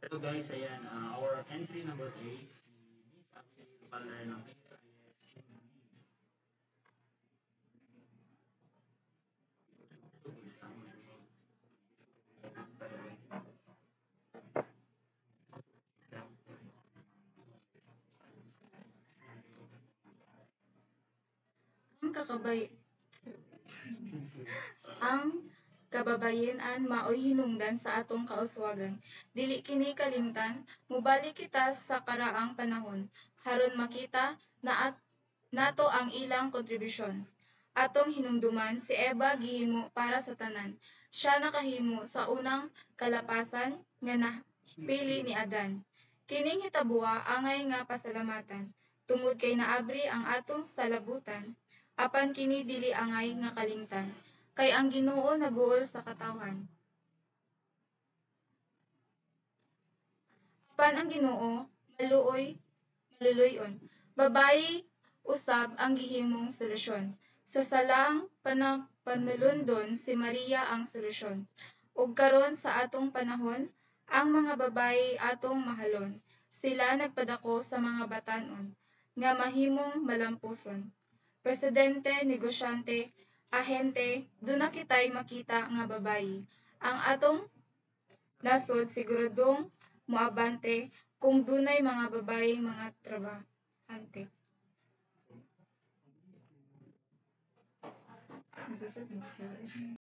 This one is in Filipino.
Hello guys, ayan, our entry number 8, si Miss Abby Paler ng PSIS. Ang kakabay ang kababayen-an maoy hinungdan sa atong kauswagan. Dili kini kalimtan, mobalik kita sa karaang panahon aron makita na nato ang ilang kontribusyon. Atong hinumduman si Eva gihimo para sa tanan. Siya nakahimo sa unang kalapasan nga napili ni Adan. Kining hitabuha angay nga pasalamatan tungod kay naabri ang atong salabutan apan kini dili angay nga kalimtan kay ang Ginoo naguol sa katawhan. Apan ang Ginoo maluoy maluluyon. Babayi usab ang gihimong solusyon. Sa salang panulundon si Maria ang solusyon. Ug karon sa atong panahon, ang mga babayi atong mahalon. Sila nagpadako sa mga batan-on nga mahimong malampuson. Presidente, negosyante, ahente, duna kitay makita nga babayi. Ang atong nasod siguradong moabante kung dunay mga babayeng mga trabahante.